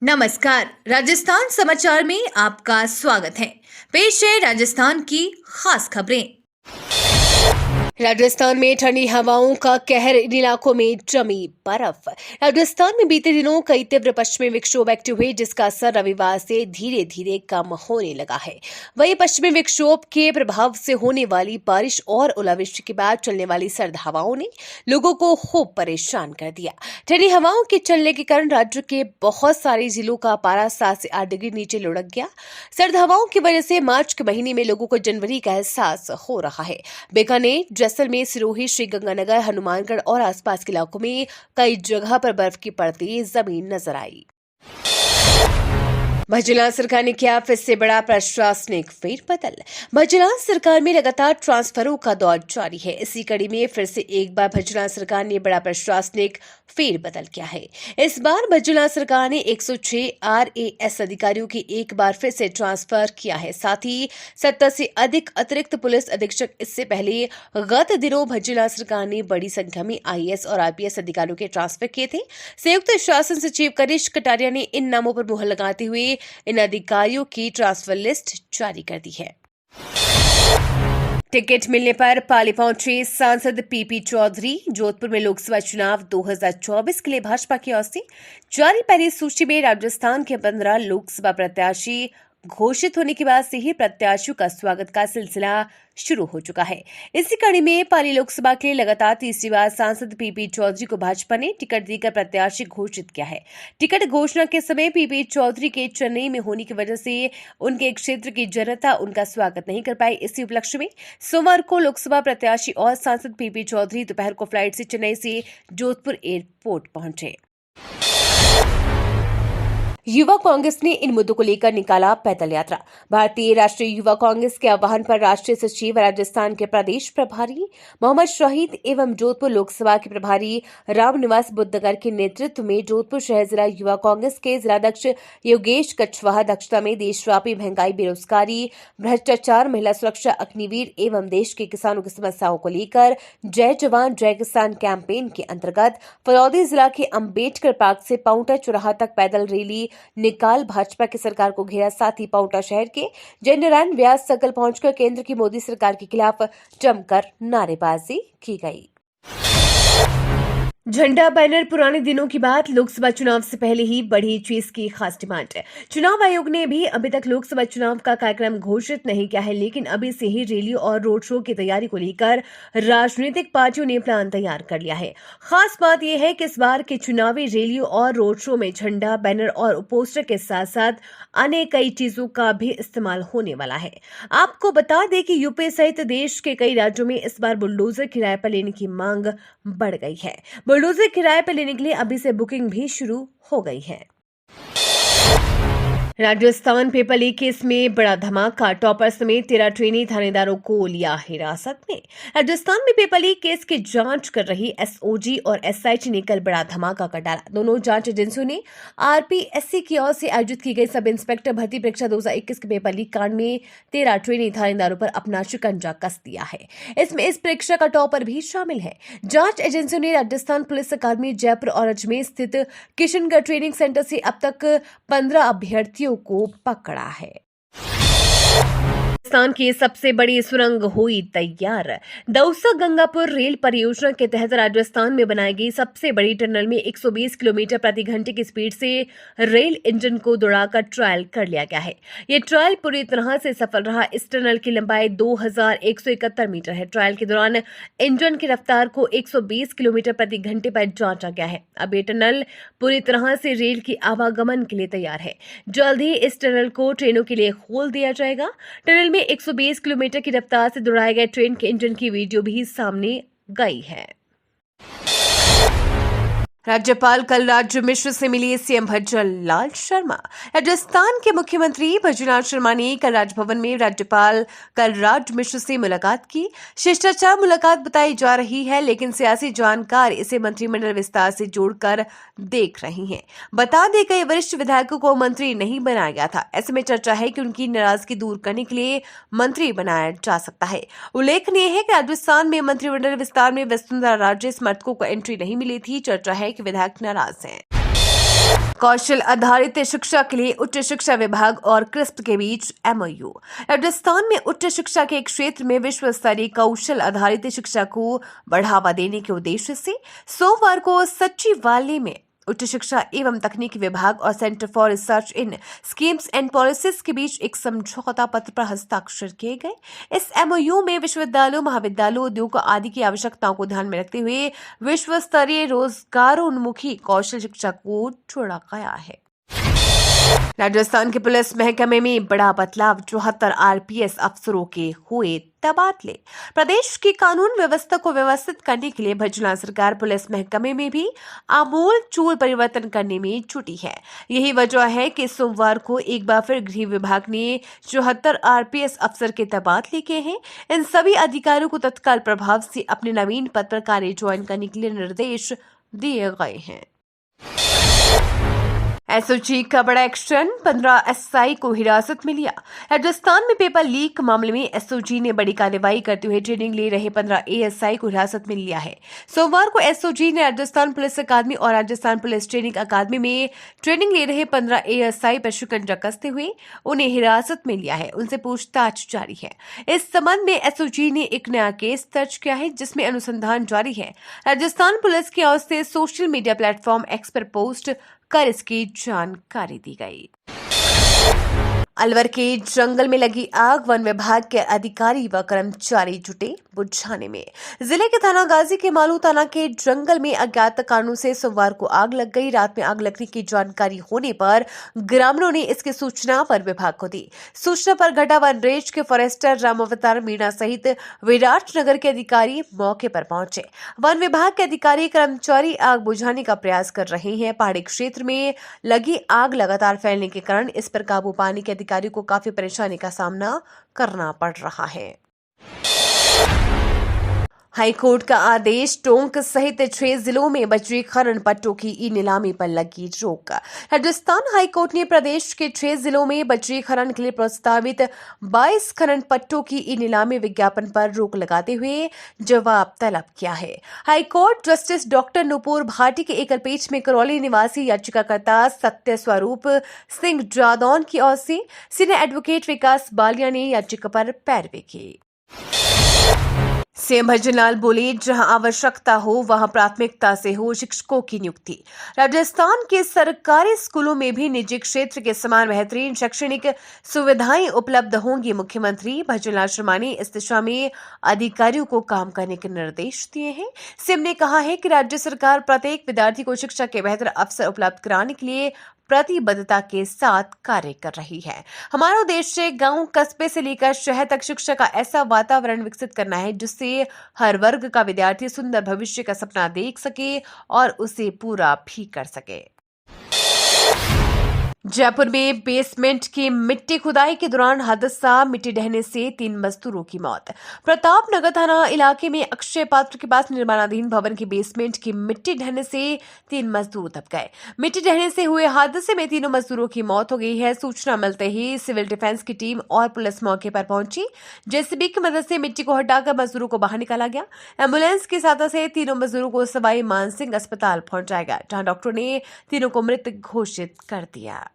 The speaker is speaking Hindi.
नमस्कार। राजस्थान समाचार में आपका स्वागत है। पेश है राजस्थान की खास खबरें। राजस्थान में ठंडी हवाओं का कहर, इन इलाकों में जमी बर्फ। राजस्थान में बीते दिनों कई तीव्र पश्चिमी विक्षोभ एक्टिव हुए, जिसका असर रविवार से धीरे धीरे कम होने लगा है। वहीं पश्चिमी विक्षोभ के प्रभाव से होने वाली बारिश और ओलावृष्टि के बाद चलने वाली सर्द हवाओं ने लोगों को खूब परेशान कर दिया। ठंडी हवाओं के चलने के कारण राज्य के बहुत सारे जिलों का पारा 7 से 8 डिग्री नीचे लुढ़क गया। सर्द हवाओं की वजह से मार्च के महीने में लोगों को जनवरी का एहसास हो रहा है। बीकानेर, जैसलमेर, सिरोही, श्रीगंगानगर, हनुमानगढ़ और आसपास के इलाकों में कई जगह पर बर्फ की पड़ती जमीन नजर आई। भजनलाल सरकार ने किया फिर से बड़ा प्रशासनिक फेरबदल। भजनलाल सरकार में लगातार ट्रांसफरों का दौर जारी है। इसी कड़ी में फिर से एक बार भजनलाल सरकार ने बड़ा प्रशासनिक फेरबदल किया है। इस बार भजनलाल सरकार ने 106 RAS अधिकारियों की एक बार फिर से ट्रांसफर किया है। साथ ही 70 से अधिक अतिरिक्त पुलिस अधीक्षक। इससे पहले गत दिनों भजनलाल सरकार ने बड़ी संख्या में IAS और RPS अधिकारियों के ट्रांसफर किए थे। संयुक्त शासन सचिव कनिष्क कटारिया ने इन नामों पर मुहर लगाते हुए इन अधिकारियों की ट्रांसफर लिस्ट जारी कर दी है। टिकट मिलने पर पाली पहुंचे सांसद PP चौधरी। जोधपुर में लोकसभा चुनाव 2024 के लिए भाजपा की ओर से जारी पहली सूची में राजस्थान के 15 लोकसभा प्रत्याशी घोषित होने के बाद से ही प्रत्याशियों का स्वागत का सिलसिला शुरू हो चुका है। इसी कड़ी में पाली लोकसभा के लिए लगातार तीसरी बार सांसद PP चौधरी को भाजपा ने टिकट देकर प्रत्याशी घोषित किया है। टिकट घोषणा के समय PP चौधरी के चेन्नई में होने की वजह से उनके क्षेत्र की जनता उनका स्वागत नहीं कर पाई। इसी उपलक्ष्य में सोमवार को लोकसभा प्रत्याशी और सांसद PP चौधरी दोपहर को फ्लाइट से चेन्नई से जोधपुर एयरपोर्ट पहुंचे। युवा कांग्रेस ने इन मुद्दों को लेकर निकाला पैदल यात्रा। भारतीय राष्ट्रीय युवा कांग्रेस के आह्वान पर राष्ट्रीय सचिव, राजस्थान के प्रदेश प्रभारी मोहम्मद शहीद एवं जोधपुर लोकसभा के प्रभारी रामनिवास बुद्धनगर के नेतृत्व में जोधपुर शहर जिला युवा कांग्रेस के जिलाध्यक्ष योगेश कछवाहा अध्यक्षता में देशव्यापी महंगाई, बेरोजगारी, भ्रष्टाचार, महिला सुरक्षा, अग्निवीर एवं देश के किसानों की समस्याओं को लेकर जय जवान जय किसान कैंपेन के अंतर्गत फलौदी जिला के अंबेडकर पार्क से पाउंटा चौराहा तक पैदल रैली निकाल भाजपा की सरकार को घेरा। साथ ही पाउंटा शहर के जय नारायण व्यास सर्कल पहुंचकर केंद्र की मोदी सरकार के खिलाफ जमकर नारेबाजी की गई। झंडा बैनर पुराने दिनों की बात। लोकसभा चुनाव से पहले ही बढ़ी चीज की खास डिमांड है। चुनाव आयोग ने भी अभी तक लोकसभा चुनाव का कार्यक्रम घोषित नहीं किया है, लेकिन अभी से ही रैली और रोड शो की तैयारी को लेकर राजनीतिक पार्टियों ने प्लान तैयार कर लिया है। खास बात यह है कि इस बार के चुनावी रैलियों और रोड शो में झंडा, बैनर और पोस्टर के साथ साथ अन्य कई चीजों का भी इस्तेमाल होने वाला है। आपको बता दें कि यूपी सहित देश के कई राज्यों में इस बार बुलडोजर किराए पर लेने की मांग बढ़ गई है। बुलडोजर किराए पर लेने के लिए अभी से बुकिंग भी शुरू हो गई है। राजस्थान पेपर लीक केस में बड़ा धमाका। टॉपर समेत 13 ट्रेनी थानेदारों को लिया हिरासत में। राजस्थान में पेपर लीक केस की जांच कर रही SOG और SIT ने कल बड़ा धमाका कर डाला। दोनों जांच एजेंसियों ने RPSC की ओर से आयोजित की गई सब इंस्पेक्टर भर्ती परीक्षा 2021 के पेपर लीक कांड में 13 ट्रेनी थानेदारों पर अपना शिकंजा कस दिया है। इसमें इस परीक्षा का टॉपर भी शामिल है। जांच एजेंसियों ने राजस्थान पुलिस अकादमी, जयपुर और अजमेर स्थित किशनगढ़ ट्रेनिंग सेंटर से अब तक 15 अभ्यर्थियों को पकड़ा है। राजस्थान की सबसे बड़ी सुरंग हुई तैयार। दौसा गंगापुर रेल परियोजना के तहत राजस्थान में बनाई गई सबसे बड़ी टनल में 120 किलोमीटर प्रति घंटे की स्पीड से रेल इंजन को दौड़ाकर ट्रायल कर लिया गया है। यह ट्रायल पूरी तरह से सफल रहा। इस टनल की लंबाई 2171 मीटर है। ट्रायल के दौरान इंजन की रफ्तार को 120 किलोमीटर प्रति घंटे पर जांचा गया है। अब यह टनल पूरी तरह से रेल की आवागमन के लिए तैयार है। जल्द ही इस टनल को ट्रेनों के लिए खोल दिया जाएगा। टनल में 120 किलोमीटर की रफ्तार से दौड़ाए गए ट्रेन के इंजन की वीडियो भी सामने गई है। राज्यपाल कलराज मिश्र से मिली CM भजनलाल शर्मा। राजस्थान के मुख्यमंत्री भजनलाल शर्मा ने कल राजभवन में राज्यपाल कलराज मिश्र से मुलाकात की। शिष्टाचार मुलाकात बताई जा रही है, लेकिन सियासी जानकार इसे मंत्रिमंडल विस्तार से जोड़कर देख रही हैं। बता दें, कई वरिष्ठ विधायकों को मंत्री नहीं बनाया गया था। ऐसे में चर्चा है कि उनकी नाराजगी दूर करने के लिए मंत्री बनाया जा सकता है। उल्लेखनीय है कि राजस्थान में मंत्रिमंडल विस्तार में वसुंधरा राजे समर्थकों को एंट्री नहीं मिली थी। चर्चा है कि विधायक नाराज हैं। कौशल आधारित शिक्षा के लिए उच्च शिक्षा विभाग और क्रिस्प के बीच एमओयू। राजस्थान में उच्च शिक्षा के क्षेत्र में विश्व स्तरीय कौशल आधारित शिक्षा को बढ़ावा देने के उद्देश्य से सोमवार को सचिवालय में उच्च शिक्षा एवं तकनीकी विभाग और centre for research in schemes and policies के बीच एक समझौता पत्र पर हस्ताक्षर किए गए। इस एमओयू में विश्वविद्यालयों, महाविद्यालयों, उद्योग आदि की आवश्यकताओं को ध्यान में रखते हुए विश्व स्तरीय रोजगारोन्मुखी कौशल शिक्षा को जोड़ा गया है। राजस्थान के पुलिस महकमे में बड़ा बदलाव, 74 आरपीएस अफसरों के हुए तबादले। प्रदेश की कानून व्यवस्था को व्यवस्थित करने के लिए भजनलाल सरकार पुलिस महकमे में भी आमूल चूल परिवर्तन करने में जुटी है। यही वजह है कि सोमवार को एक बार फिर गृह विभाग ने 74 आरपीएस अफसर के तबादले किए हैं। इन सभी अधिकारियों को तत्काल प्रभाव से अपने नवीन पद पर कार्य ज्वाइन करने के लिए निर्देश दिए गए हैं। एसओजी का बड़ा एक्शन, 15 एसआई को हिरासत में लिया। राजस्थान में पेपर लीक मामले में एसओजी ने बड़ी कार्रवाई करते हुए ट्रेनिंग ले रहे 15 एएसआई को हिरासत में लिया है। सोमवार को एसओजी ने राजस्थान पुलिस अकादमी और राजस्थान पुलिस ट्रेनिंग अकादमी में ट्रेनिंग ले रहे 15 एएसआई पर शिकंजा कसते हुए उन्हें हिरासत में लिया है। उनसे पूछताछ जारी है। इस संबंध में एसओजी ने एक नया केस दर्ज किया है, जिसमें अनुसंधान जारी है। राजस्थान पुलिस की ओर से सोशल मीडिया प्लेटफॉर्म एक्स पर पोस्ट कर इसकी जानकारी दी गई। अलवर के जंगल में लगी आग, वन विभाग के अधिकारी व कर्मचारी जुटे बुझाने में। जिले के थाना गाजी के मालू थाना के जंगल में अज्ञात कारणों से सोमवार को आग लग गई। रात में आग लगने की जानकारी होने पर ग्रामीणों ने इसकी सूचना वन विभाग को दी। सूचना पर घटा वन रेंज के फॉरेस्टर राम अवतार मीणा सहित विराटनगर के अधिकारी मौके पर पहुंचे। वन विभाग के अधिकारी कर्मचारी आग बुझाने का प्रयास कर रहे हैं। पहाड़ी क्षेत्र में लगी आग लगातार फैलने के कारण इस पर काबू पाने के अधिकारियों को काफी परेशानी का सामना करना पड़ रहा है। हाईकोर्ट का आदेश, टोंक सहित 6 जिलों में बजरी खनन पट्टों की ई नीलामी पर लगी रोक। राजस्थान हाईकोर्ट ने प्रदेश के 6 जिलों में बजरी खनन के लिए प्रस्तावित 22 खनन पट्टों की ई नीलामी विज्ञापन पर रोक लगाते हुए जवाब तलब किया है। High court justice doctor Nupur Bhati के एकल पीठ में करौली निवासी याचिकाकर्ता सत्य स्वरूप सिंह जादौन की ओर से सीनियर एडवोकेट विकास बालिया ने याचिका पर पैरवी की। सीएम भजनलाल बोले, जहां आवश्यकता हो वहां प्राथमिकता से हो शिक्षकों की नियुक्ति। राजस्थान के सरकारी स्कूलों में भी निजी क्षेत्र के समान बेहतरीन शैक्षणिक सुविधाएं उपलब्ध होंगी। मुख्यमंत्री भजनलाल शर्मा ने इस दिशा में अधिकारियों को काम करने के निर्देश दिए हैं। सीएम ने कहा है कि राज्य सरकार प्रत्येक विद्यार्थी को शिक्षा के बेहतर अवसर उपलब्ध कराने के लिए प्रतिबद्धता के साथ कार्य कर रही है। हमारा उद्देश्य गांव, कस्बे से लेकर शहर तक शिक्षा का ऐसा वातावरण विकसित करना है जिससे हर वर्ग का विद्यार्थी सुंदर भविष्य का सपना देख सके और उसे पूरा भी कर सके। जयपुर में बेसमेंट की मिट्टी खुदाई के दौरान हादसा, मिट्टी ढहने से 3 मजदूरों की मौत। प्रतापनगर थाना इलाके में अक्षय पात्र के पास निर्माणाधीन भवन की बेसमेंट की मिट्टी ढहने से 3 मजदूर दब गए। मिट्टी ढहने से हुए हादसे में तीनों मजदूरों की मौत हो गई है। सूचना मिलते ही सिविल डिफेंस की टीम और पुलिस मौके पर पहुंची। जेसीबी की मदद से मिट्टी को हटाकर मजदूरों को बाहर निकाला गया। एम्बुलेंस की सहायता से तीनों मजदूरों को सवाई मानसिंह अस्पताल पहुंचाया गया, जहां डॉक्टरों ने तीनों को मृत घोषित कर दिया।